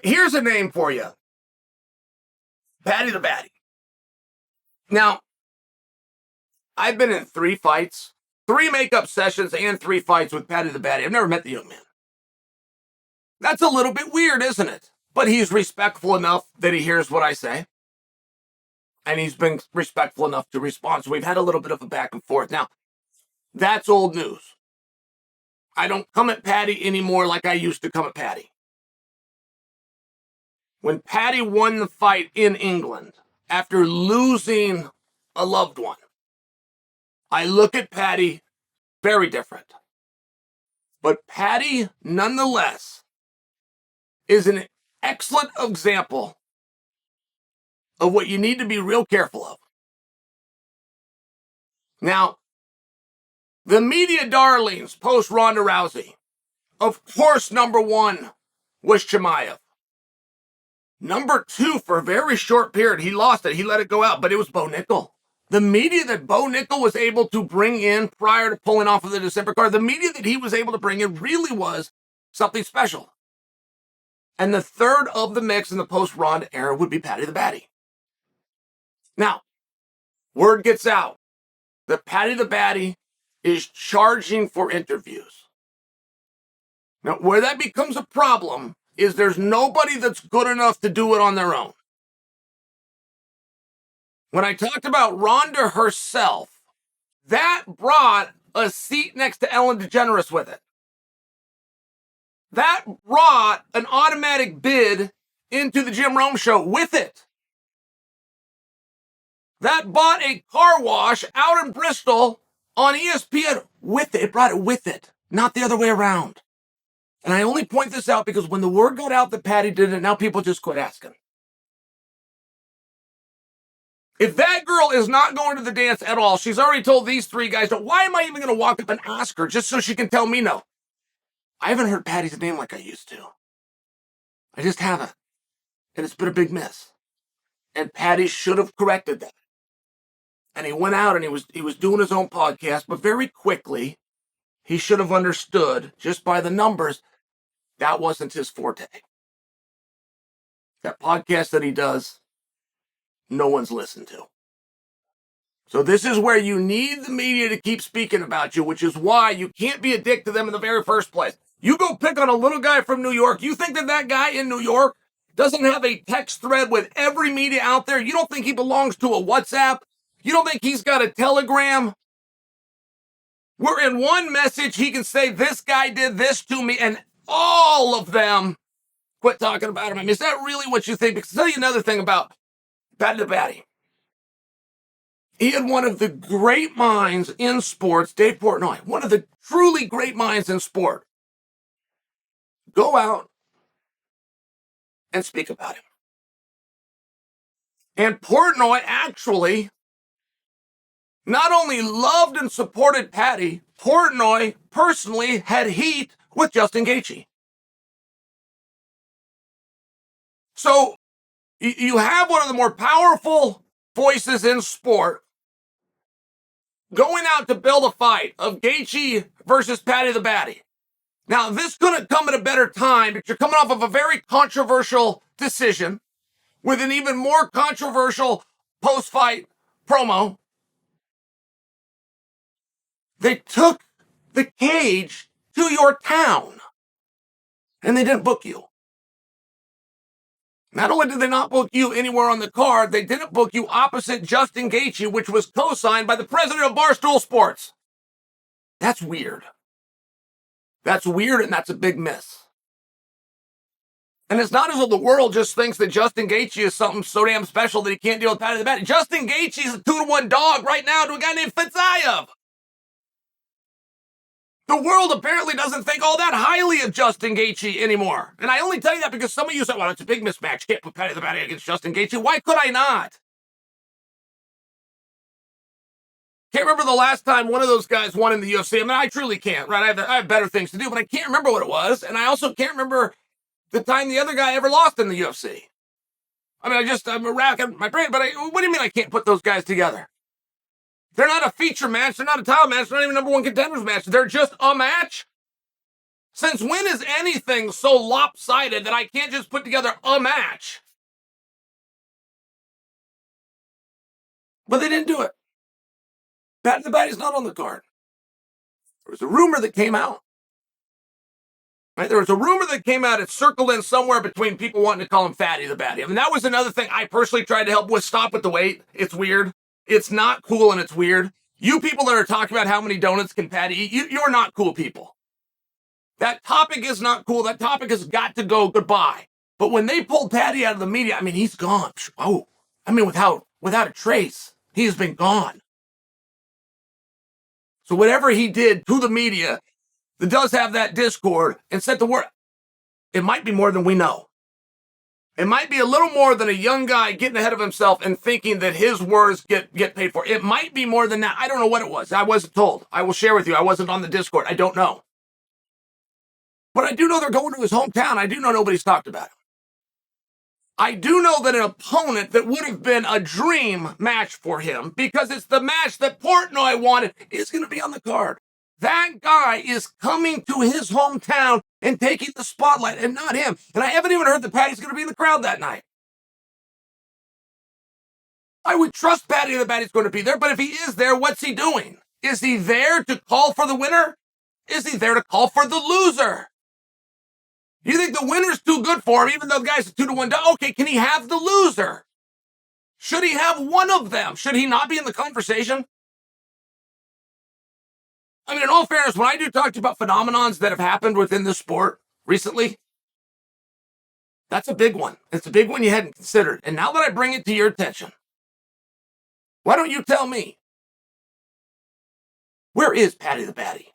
Here's a name for you. Paddy the Baddy. Now, I've been in 3 fights, 3 makeup sessions, and 3 fights with Paddy the Baddy. I've never met the young man. That's a little bit weird, isn't it? But he's respectful enough that he hears what I say. And he's been respectful enough to respond. So we've had a little bit of a back and forth. Now, that's old news. I don't come at Paddy anymore like I used to come at Paddy. When Paddy won the fight in England after losing a loved one, I look at Paddy very different. But Paddy, nonetheless, is an excellent example of what you need to be real careful of. Now, the media darlings post Ronda Rousey, of course, number 1 was Chimaev. Number 2, for a very short period, he lost it. He let it go out, but it was Bo Nickel. The media that Bo Nickel was able to bring in prior to pulling off of the December card, the media that he was able to bring in really was something special. And the third of the mix in the post-Ronda era would be Paddy the Baddy. Now, word gets out that Paddy the Baddy is charging for interviews. Now, where that becomes a problem is there's nobody that's good enough to do it on their own. When I talked about Ronda herself, that brought a seat next to Ellen DeGeneres with it. That brought an automatic bid into the Jim Rome show with it. That bought a car wash out in Bristol on ESPN with it. It brought it with it, not the other way around. And I only point this out because when the word got out that Paddy did it, now people just quit asking. If that girl is not going to the dance at all, she's already told these 3 guys, no, why am I even going to walk up and ask her just so she can tell me no? I haven't heard Paddy's name like I used to. I just haven't. And it's been a big miss. And Paddy should have corrected that. And he went out and he was doing his own podcast, but very quickly, he should have understood, just by the numbers, that wasn't his forte. That podcast that he does, no one's listened to. So this is where you need the media to keep speaking about you, which is why you can't be a dick to them in the very first place. You go pick on a little guy from New York. You think that that guy in New York doesn't have a text thread with every media out there? You don't think he belongs to a WhatsApp? You don't think he's got a Telegram? Where in one message he can say, this guy did this to me, and all of them quit talking about him. I mean, is that really what you think? Because I'll tell you another thing about Paddy the Baddy. He had one of the great minds in sports, Dave Portnoy, one of the truly great minds in sport, go out and speak about him. And Portnoy actually not only loved and supported Paddy, Portnoy personally had heat with Justin Gaethje. So you have one of the more powerful voices in sport going out to build a fight of Gaethje versus Paddy the Baddy. Now, this couldn't come at a better time, but you're coming off of a very controversial decision with an even more controversial post-fight promo. They took the cage to your town, and they didn't book you. Not only did they not book you anywhere on the card, they didn't book you opposite Justin Gaethje, which was co-signed by the president of Barstool Sports. That's weird. That's weird, and that's a big miss. And it's not as though the world just thinks that Justin Gaethje is something so damn special that he can't deal with Paddy the Baddy. Justin Gaethje is a 2-1 dog right now to a guy named Fitzayev. The world apparently doesn't think all that highly of Justin Gaethje anymore. And I only tell you that because some of you say, well, it's a big mismatch. Can't put Paddy the Baddy against Justin Gaethje. Why could I not? Can't remember the last time one of those guys won in the UFC. I mean, I truly can't, right? I have better things to do, but I can't remember what it was. And I also can't remember the time the other guy ever lost in the UFC. I mean, I'm racking my brain, but what do you mean I can't put those guys together? They're not a feature match. They're not a title match. They're not even number 1 contenders match. They're just a match. Since when is anything so lopsided that I can't just put together a match? But they didn't do it. Paddy the Baddy's not on the card. There was a rumor that came out. Right? There was a rumor that came out. It circled in somewhere between people wanting to call him Paddy the Baddy. I mean, that was another thing I personally tried to help with. Stop with the weight. It's weird. It's not cool and it's weird. You people that are talking about how many donuts can Paddy eat, you're not cool people. That topic is not cool. That topic has got to go. Goodbye. But when they pulled Paddy out of the media, I mean, he's gone. Oh, I mean, without a trace, he has been gone. So whatever he did to the media that does have that discord and sent the word, it might be more than we know. It might be a little more than a young guy getting ahead of himself and thinking that his words get paid for. It might be more than that. I don't know what it was. I wasn't told. I will share with you. I wasn't on the Discord. I don't know. But I do know they're going to his hometown. I do know nobody's talked about him. I do know that an opponent that would have been a dream match for him, because it's the match that Portnoy wanted, is going to be on the card. That guy is coming to his hometown and taking the spotlight, and not him. And I haven't even heard that Paddy's going to be in the crowd that night. I would trust Paddy that Baddy's going to be there, but if he is there, what's he doing? Is he there to call for the winner? Is he there to call for the loser? You think the winner's too good for him, even though the guy's a 2-1 dog? Okay, can he have the loser? Should he have one of them? Should he not be in the conversation? I mean, in all fairness, when I do talk to you about phenomenons that have happened within the sport recently, that's a big one. It's a big one you hadn't considered. And now that I bring it to your attention, why don't you tell me, where is Paddy the Baddy?